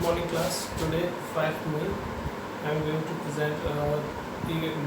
morning class. Today 5 May I am going to present a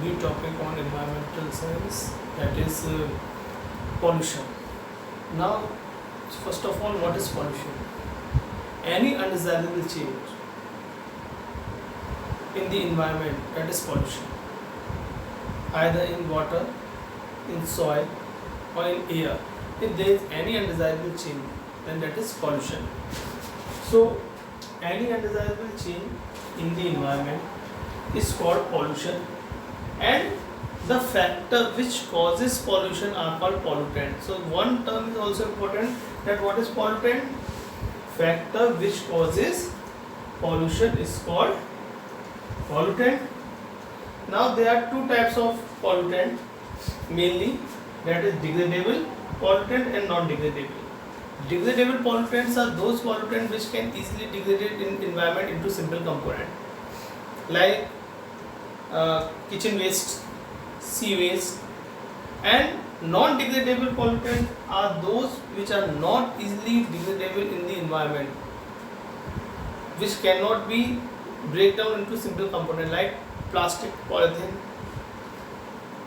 new topic on environmental science, that is pollution. Now first of all, what is pollution? Any undesirable change in the environment, that is pollution, either in water, in soil or in air. If there is any undesirable change, then that is pollution. So any undesirable change in the environment is called pollution, and the factor which causes pollution are called pollutants. So one term is also important, that what is pollutant? Factor which causes pollution is called pollutant. Now there are two types of pollutant mainly, that is degradable pollutant and non-degradable. Degradable pollutants are those pollutants which can easily degrade in environment into simple component, like kitchen waste, sea waste. And non-degradable pollutants are those which are not easily degradable in the environment, which cannot be break down into simple component, like plastic, polythene,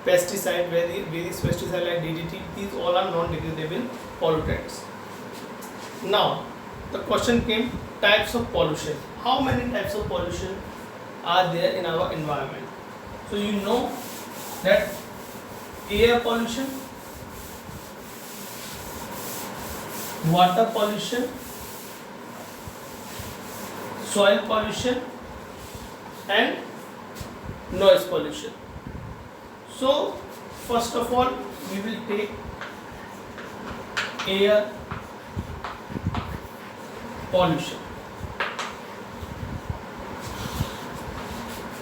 pesticide, various pesticide like DDT. These all are non-degradable pollutants. Now the question came, types of pollution. How many types of pollution are there in our environment? So you know that air pollution, water pollution, soil pollution and noise pollution. So first of all, we will take air pollution.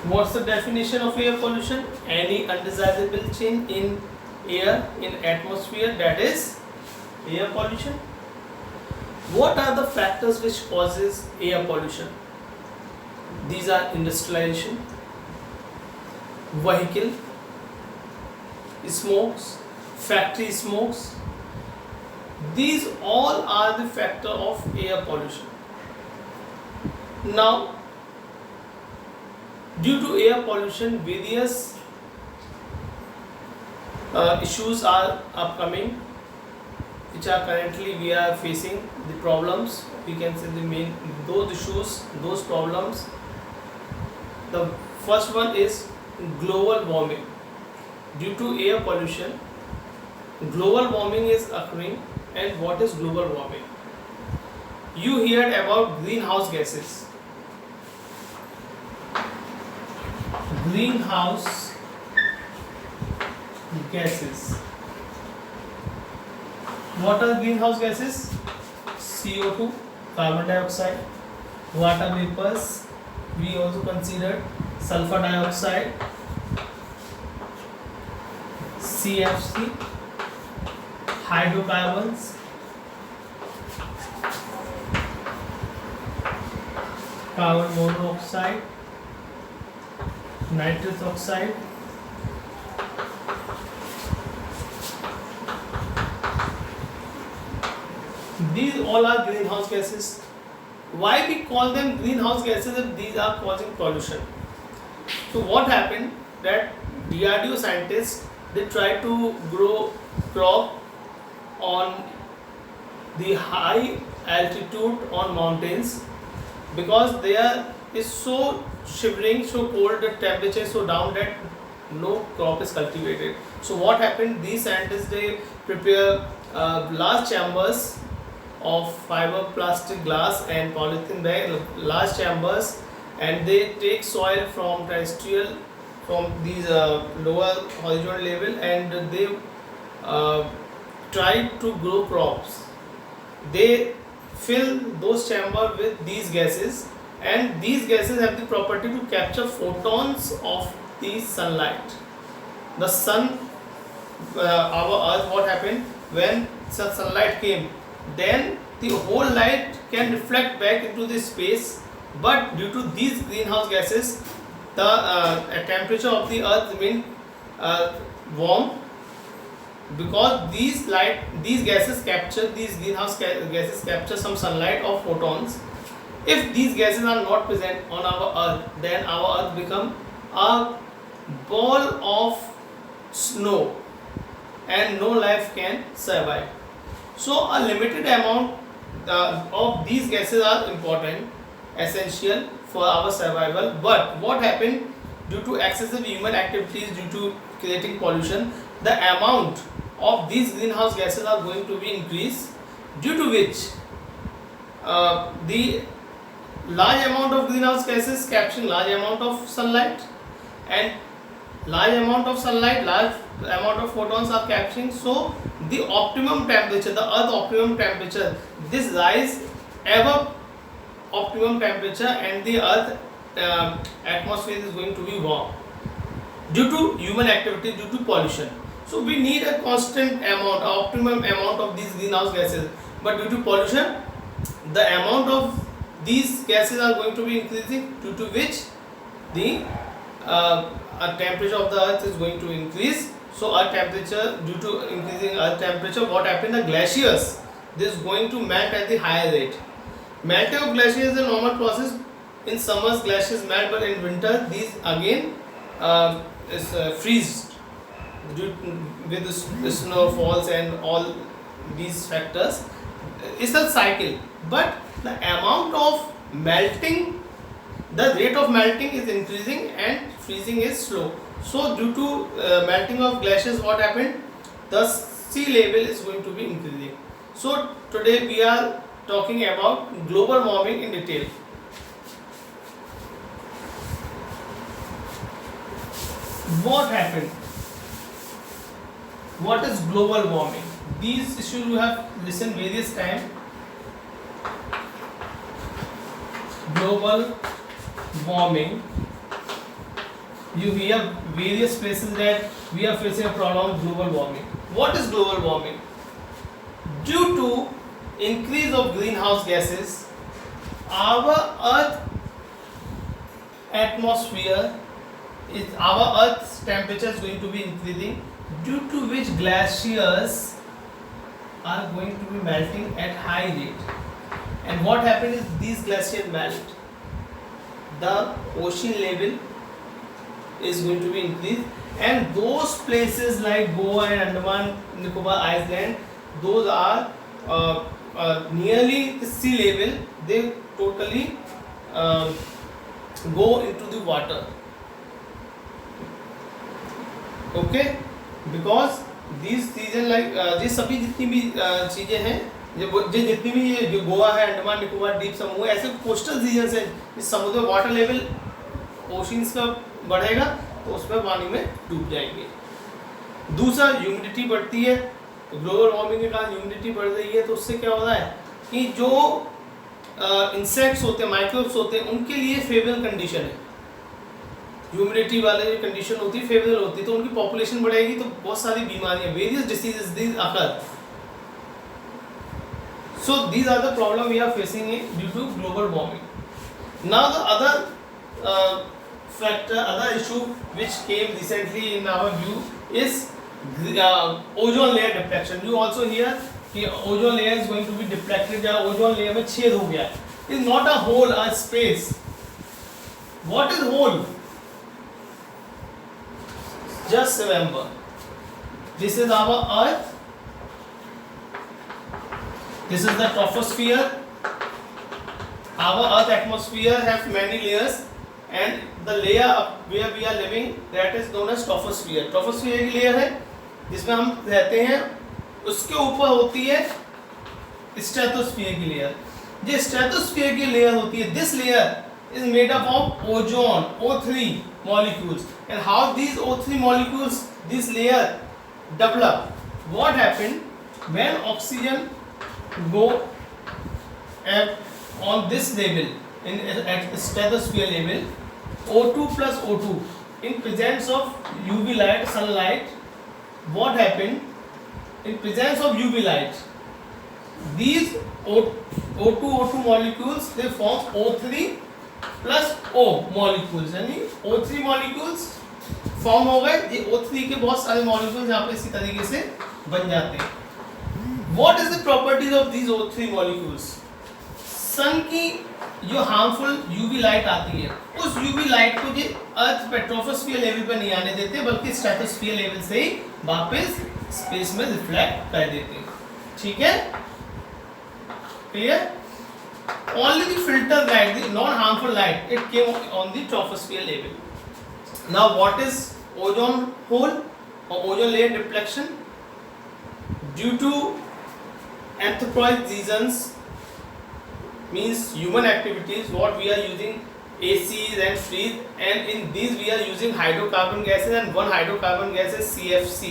What's the definition of air pollution? Any undesirable change in air, in atmosphere, that is air pollution. What are the factors which causes air pollution? These are industrialization, vehicle smokes, factory smokes. These all are the factor of air pollution. Now, due to air pollution, various issues are upcoming, which are currently we are facing the problems. We can say the main those issues, those problems. The first one is global warming. Due to air pollution, global warming is occurring. And what is global warming? You heard about greenhouse gases. Greenhouse gases. What are greenhouse gases? CO2, carbon dioxide, water vapors. We also consider sulfur dioxide, CFC, hydrocarbons, carbon monoxide, nitrous oxide, these all are greenhouse gases. Why we call them greenhouse gases if these are causing pollution? So what happened, that DRDO scientists, they try to grow crop on the high altitude on mountains, because there is so shivering, so cold, the temperature is so down that no crop is cultivated. So what happened, these scientists, they prepare large chambers of fiber, plastic, glass and polythene bag, large chambers, and they take soil from terrestrial, from these lower horizontal level, and they try to grow crops. They fill those chambers with these gases, and these gases have the property to capture photons of the sunlight. The sun, our earth, what happened, when sunlight came, then the whole light can reflect back into the space, but due to these greenhouse gases, the temperature of the earth remain warm, because these gases capture, these greenhouse gases capture some sunlight or photons, If these gases are not present on our earth, then our earth become a ball of snow and no life can survive. So a limited amount of these gases are important, essential for our survival. But what happened due to excessive human activities, due to creating pollution, the amount of these greenhouse gases are going to be increased, due to which the large amount of greenhouse gases capturing large amount of sunlight, and large amount of sunlight, large amount of photons are capturing. So the optimum temperature, the earth optimum temperature, this rise above optimum temperature, and the earth atmosphere is going to be warm due to human activity, due to pollution. So we need a constant amount, optimum amount of these greenhouse gases, but due to pollution the amount of these gases are going to be increasing, due to which the temperature of the earth is going to increase. So earth temperature, due to increasing earth temperature, what happened, the glaciers, this is going to melt at the higher rate. Melting of glaciers is a normal process. In summers glaciers melt, but in winter these again is freeze due with the snowfalls and all these factors. It's a cycle, but the amount of melting, the rate of melting is increasing and freezing is slow. So due to melting of glaciers, what happened, the sea level is going to be increasing. So today we are talking about global warming in detail. What happened? What is global warming? These issues you have listened various times. Global warming. You hear various places that we are facing a problem of global warming. What is global warming? Due to increase of greenhouse gases, our earth atmosphere is, our earth's temperature is going to be increasing, due to which glaciers are going to be melting at high rate. And what happened is, these glaciers melt, the ocean level is going to be increased, and those places like Goa and Andaman Nicobar Island, those are nearly the sea level, they totally go into the water. Okay, because these चीज़ें like ये सभी जितनी भी चीज़ें हैं, जो जितनी भी ये जो गोवा है, अंडमान निकोबार द्वीप समूह, ऐसे कोस्टल रीजन्स हैं, इस समुद्र वाटर लेवल ओशंस का बढ़ेगा तो उसमें पानी में डूब जाएंगे. दूसरा, ह्यूमिडिटी बढ़ती है. ग्लोबल वार्मिंग के कारण ह्यूमिडिटी बढ़ रही है, तो उससे क्या हो रहा है कि जो इंसेक्ट्स होते हैं, माइक्रोब्स होते हैं, उनके लिए फेवरेबल कंडीशन है. ह्यूमिडिटी वाले कंडीशन होती है, फेवरेबल होती है, तो उनकी पॉपुलेशन बढ़ेगी, तो बहुत सारी बीमारियां, various diseases these occur. So these are the problem we are facing due to global warming. Now the other factor, other issue which came recently in our view is ozone layer deflection. You also hear कि ozone layer is going to be deflected, या ozone layer में छेद हो गया. It's not a hole, a space. What is hole? Just remember, this is our earth. This is the troposphere. Our earth atmosphere has many layers, and the layer where we are living, that is known as troposphere. Troposphere की layer है जिसमें हम रहते हैं, उसके ऊपर होती है stratosphere की layer. जो stratosphere की layer होती है, this layer is made up of ozone, O3 molecules. And how these O3 molecules, this layer develop? What happened when oxygen go on this level, at stratosphere level, O2 plus O2 in presence of UV light, sunlight, what happened in presence of UV light, these O2 molecules, they form O3 plus O molecules, यानी O3 molecules form हो गए. ये O3 के बहुत सारे molecules यहाँ पे इसी तरीके से बन जाते हैं. What is the properties of these O3 molecules? सन की जो हार्मफुल यूवी लाइट आती है उस यूवी लाइट को जो अर्थ पे ट्रोपोस्फियर लेवल पे नहीं आने देते बल्कि स्ट्रेटोस्फियर लेवल से ही वापस स्पेस में रिफ्लेक्ट कर देते हैं. ठीक है, clear? Only the filtered light, the non-harmful light, it came on the troposphere level. Now, what is ozone hole or ozone layer depletion? Due to anthropogenic reasons, means human activities, what we are using ACs and freeze, and in these we are using hydrocarbon gases, and one hydrocarbon gas is CFC,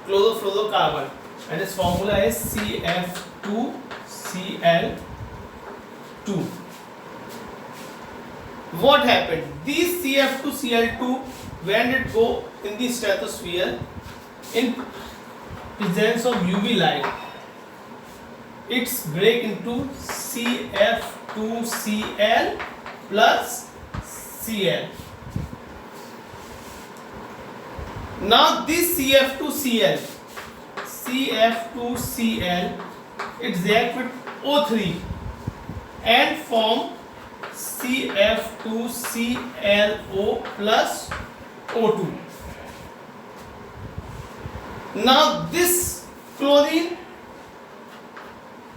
chlorofluorocarbon, and its formula is CF2Cl2. What happened? These CF2Cl2, when it go in the stratosphere in presence of UV light, it's break into CF2Cl plus Cl. Now this CF2Cl it react with O3 and form CF2ClO plus O2. Now this chlorine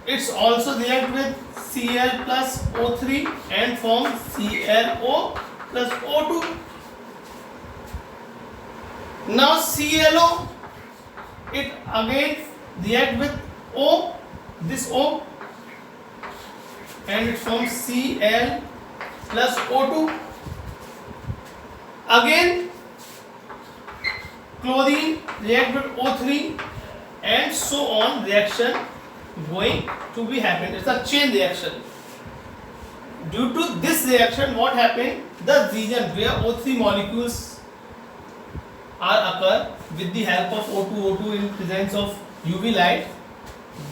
it's also react with Cl plus O3 and form ClO plus O2. Now ClO it again react with O, this O, and it forms Cl plus O2. Again chlorine react with O3 and so on, reaction going to be happen. It's a chain reaction. Due to this reaction, what happened? The region where O3 molecules are occur with the help of O2 in presence of UV light,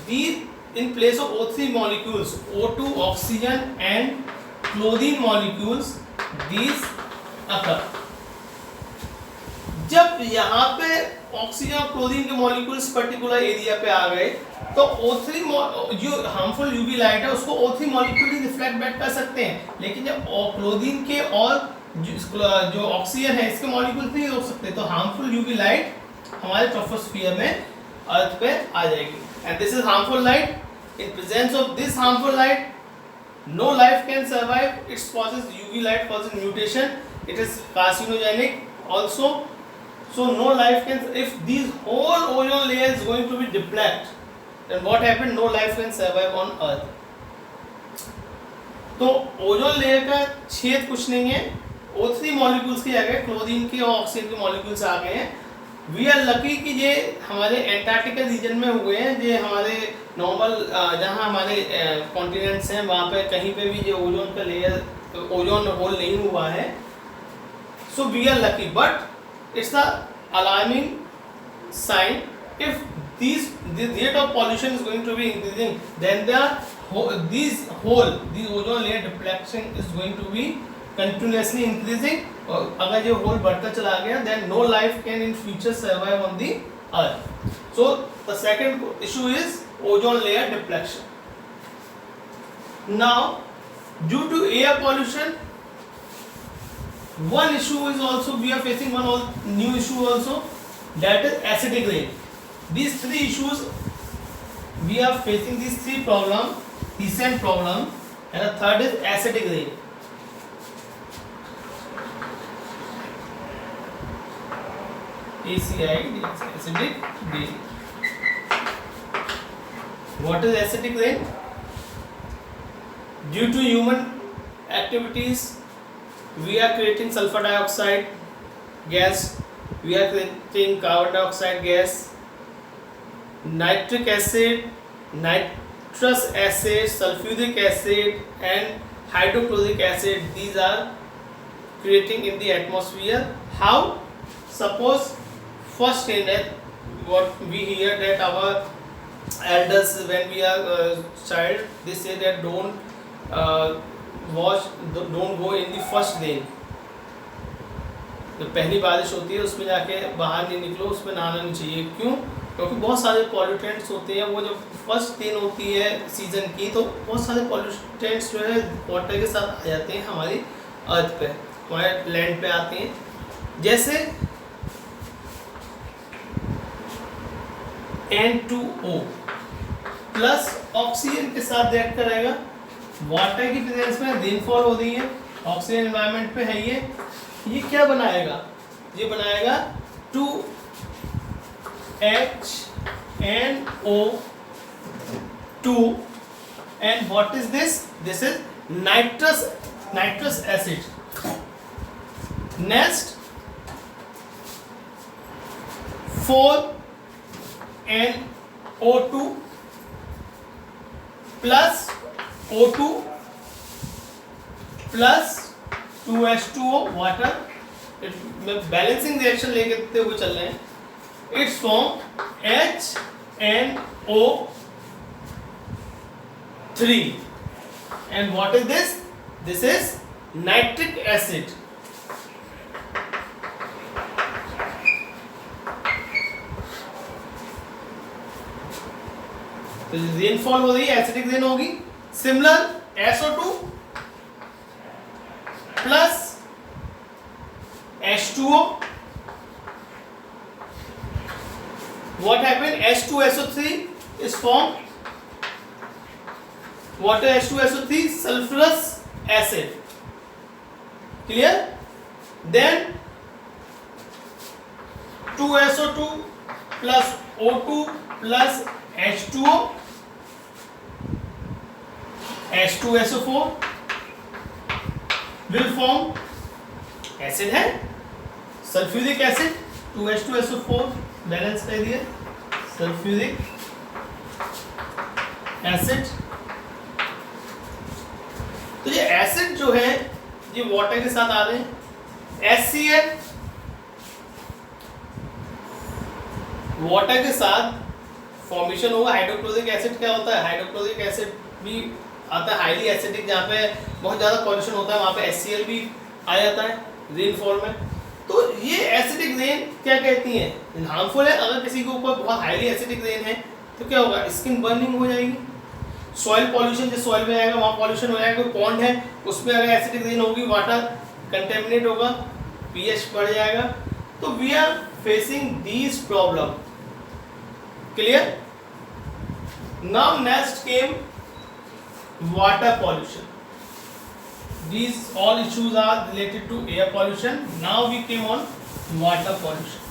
these in place of O3 molecules, O2 oxygen and chlorine molecules, these occur. जब यहाँ पे oxygen और chlorine के molecules particular area पे आ गए तो O3 जो harmful UV light है उसको O3 मॉलिक्यूल ही रिफ्लेक्ट बैक कर सकते हैं, लेकिन जब क्लोरीन के और जो ऑक्सीजन है इसके मॉलिक्यूल्स नहीं रोक सकते, तो हार्मफुल यूवी लाइट हमारे ट्रोपोस्फियर में अर्थ पे आ जाएगी. And this is harmful light. In presence of this harmful light, no life can survive. It causes UV light causes mutation. It is carcinogenic also. So no life can. If these whole ozone layer is going to be depleted, then what happened? No life can survive on Earth. तो ozone layer का छेद कुछ नहीं है. O3 molecules की जगह chlorine के और ऑक्सीजन के मॉलिक्यूल्स आ गए हैं. वी आर लकी कि ये हमारे एंटार्क्टिका रीजन में हुए हैं. ये हमारे नॉर्मल जहाँ हमारे कॉन्टिनेंट्स हैं वहाँ पे कहीं पे भी ये ओजोन का लेयर ओजोन होल नहीं हुआ है. So we are lucky, but it's a alarming sign. If the rate of pollution is going to be increasing, then these ozone layer depletion is going to be continuously increasing. और अगर ये whole बढ़ता चला गया, then no life can in future survive on the earth. So the second issue is ozone layer depletion. Now due to air pollution, one issue is also we are facing one new issue also, that is acidic rain. These three issues we are facing, these three recent problem, and the third is acidic rain. ACID, acidic rain. What is acidic rain? Due to human activities, we are creating sulfur dioxide gas, we are creating carbon dioxide gas, nitric acid, nitrous acid, sulfuric acid and hydrochloric acid. These are creating in the atmosphere. How? Suppose first thing that what we hear that our elders when we are child, they say that don't go in the first rain. तो पहली बारिश होती है उसमें जाके बाहर नहीं निकलो, उसमें नहाना नहीं चाहिए. क्यों? क्योंकि बहुत सारे पॉल्यूटेंट्स होते हैं, वो जब फर्स्ट दिन होती है सीजन की तो बहुत सारे पॉल्यूटेंट्स जो है वाटर के साथ आ जाते हैं हमारी अर्थ पे, हमारे लैंड पे आते हैं। जैसे N2O प्लस ऑक्सीजन के साथ रिएक्ट करेगा, वाटर की प्रेजेंस में रेनफॉल हो रही है, ऑक्सीजन एनवायरनमेंट पे है, ये क्या बनाएगा, ये बनाएगा 2HNO2 and what is this? This is nitrous acid. Next 4NO2 plus O2 plus 2H2O water, balancing reaction लेके हुए चल रहे हैं, it's form HNO3 and what is this? This is nitric acid. तो रेनफॉल हो रही है, एसिडिक रेन होगी। Similar SO2 plus H2O, what happened? H2SO3 is formed. Water H2SO3 sulfurous acid. Clear? Then 2SO2 plus O2 plus H2O, H2SO4 will form acid है sulphuric acid, 2H2SO4 balance कर दिया, sulphuric acid. तो ये acid जो है ये water के साथ आ रहे हैं, HCl वाटर के साथ फॉर्मेशन होगा। हाइड्रोक्लोरिक एसिड क्या होता है? हाइड्रोक्लोरिक एसिड भी आता है हाईली एसिडिक, जहाँ पे बहुत ज़्यादा पॉल्यूशन होता है वहाँ पे HCl भी आ जाता है रेनफॉल में। तो ये एसिडिक रेन क्या कहती है? हार्मफुल है। अगर किसी के ऊपर बहुत हाईली एसिडिक रेन है तो क्या होगा? स्किन बर्निंग हो जाएगी। सॉइल पॉल्यूशन, जिस सॉइल में आएगा वहाँ पॉल्यूशन हो जाएगा। कोई पॉन्ड है उसमें अगर एसिडिक रेन होगी, वाटर कंटेमिनेट होगा, पीएच बढ़ जाएगा। तो we are facing these problem. Clear? Now next came water pollution. These all issues are related to air pollution. Now we came on water pollution.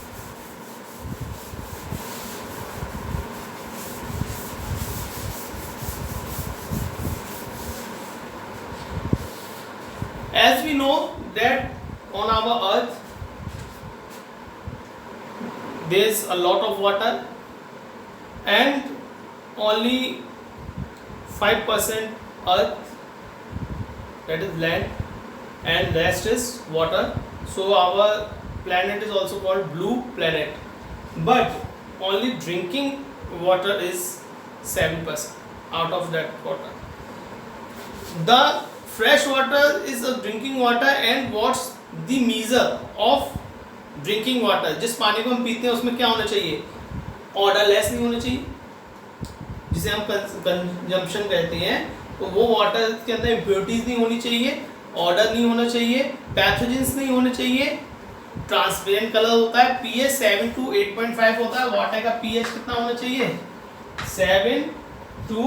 As we know that on our earth there is a lot of water and only 5% earth, that is land, and rest is water. So our planet is also called blue planet, but only drinking water is 7% out of that water. The fresh water is a drinking water, and what's the measure of drinking water? जिस पानी को हम पीते हैं उसमें क्या होना चाहिए? ऑर्डरलेस नहीं होना चाहिए, जिसे हम कंजम्पशन कहते हैं। तो वो वाटर के अंदर इम्प्योरिटीज नहीं होनी चाहिए, ऑर्डर नहीं होना चाहिए, पैथोजेंस नहीं होने चाहिए, ट्रांसपेरेंट कलर होता है, पीएच 7 to 8.5 होता है। वाटर का पीएच कितना होना चाहिए? 7 to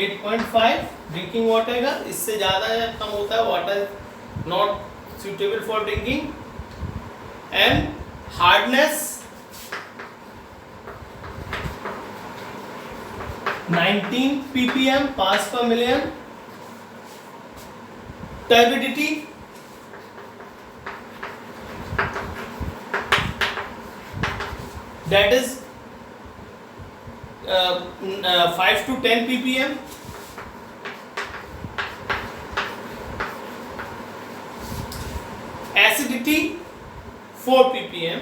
8.5 ड्रिंकिंग वाटर का। इससे ज़्यादा या कम होता है water not suitable for drinking. And hardness 19 ppm parts per million. Turbidity that is 5 to 10 ppm. Acidity 4 ppm.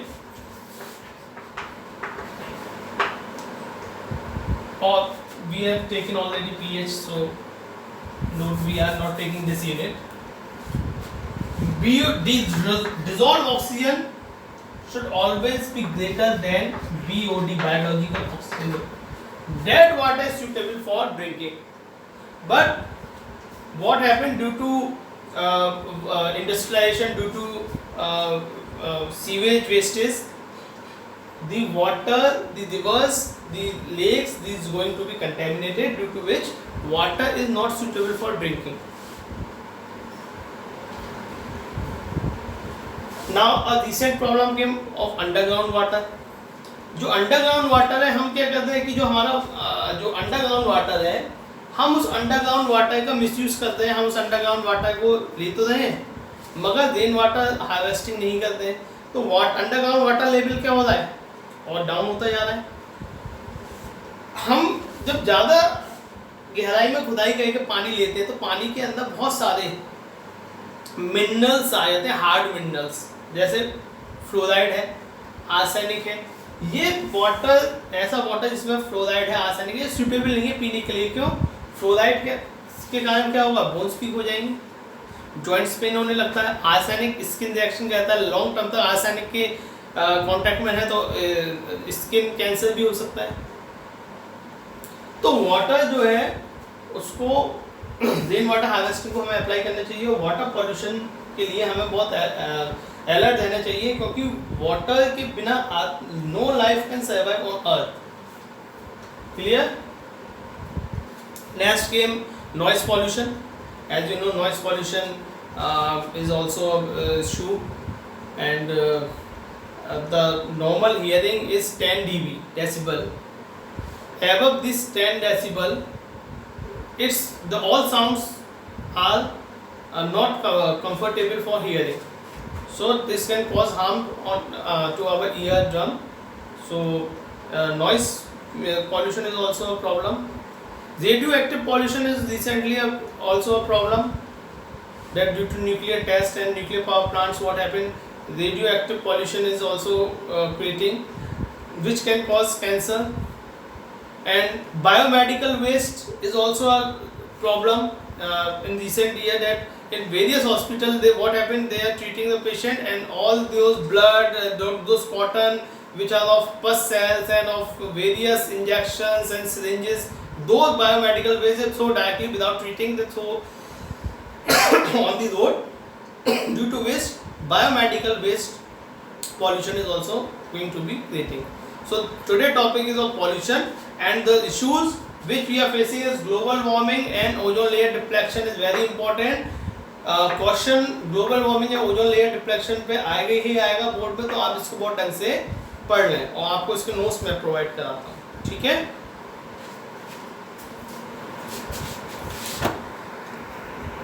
Or we have taken already pH, so no, we are not taking this unit. Dissolved oxygen should always be greater than BOD, biological oxygen level. That water is suitable for drinking. But what happened due to industrialization, due to sewage wastage, the water, the rivers, the lakes, this is going to be contaminated, due to which water is not suitable for drinking. Now a recent problem came of underground water. जो underground water है, हम क्या करते हैं कि जो हमारा जो अंडरग्राउंड वाटर है, हम उस अंडरग्राउंड वाटर का मिसयूज करते हैं. हम उस अंडरग्राउंड वाटर को ले तो रहे हैं मगर रेन वाटर हार्वेस्टिंग नहीं करते हैं. तो अंडरग्राउंड वाटर लेवल क्या हो रहा है और डाउन होता जा रहा है. हम जब ज़्यादा गहराई में खुदाई करके पानी लेते हैं तो पानी के अंदर बहुत सारे मिनरल्स आ जाते हैं, हार्ड मिनरल्स, जैसे फ्लोराइड है, आर्सेनिक है. ये वाटर, ऐसा वाटर जिसमें फ्लोराइड है, आर्सेनिक है, सूटेबल नहीं है पीने के लिए. क्यों? फ्लोराइड के कारण क्या होगा, बोन्स वीक हो जाएंगे, जॉइंट्स पेन होने लगता है. आर्सेनिक स्किन रिएक्शन कहता है, लॉन्ग टर्म तक आर्सेनिक के कांटेक्ट में है तो स्किन कैंसर भी हो सकता है. तो वाटर जो है उसको रेन वाटर हार्वेस्टिंग को हमें अप्लाई करना चाहिए. और वाटर पॉल्यूशन के लिए हमें बहुत अलर्ट रहना चाहिए, क्योंकि वाटर के बिना no life can survive on earth. Clear? Next came noise pollution. As you know, noise pollution is also issue, and the normal hearing is 10 dB decibel. Above this 10 decibel, all sounds are not comfortable for hearing. So this can cause harm to our eardrum. So noise pollution is also a problem. Radioactive pollution is recently also a problem. That due to nuclear test and nuclear power plants, what happened? Radioactive pollution is also creating, which can cause cancer. And biomedical waste is also a problem in recent year, that in various hospitals what happened, they are treating the patient and all those blood, those cotton which are of pus cells and of various injections and syringes, those biomedical waste are thrown directly without treating, they throw on the road, due to which biomedical waste pollution is also going to be creating. So today topic is of pollution, and the issues which we are facing is global warming and ozone layer depletion is very important. Question global warming या ozone layer deflection पे आएगा ही आएगा board पे, तो आप इसको बहुत ढंग से पढ़ लें और आपको इसके नोट्स में प्रोवाइड कराता हूँ. ठीक है.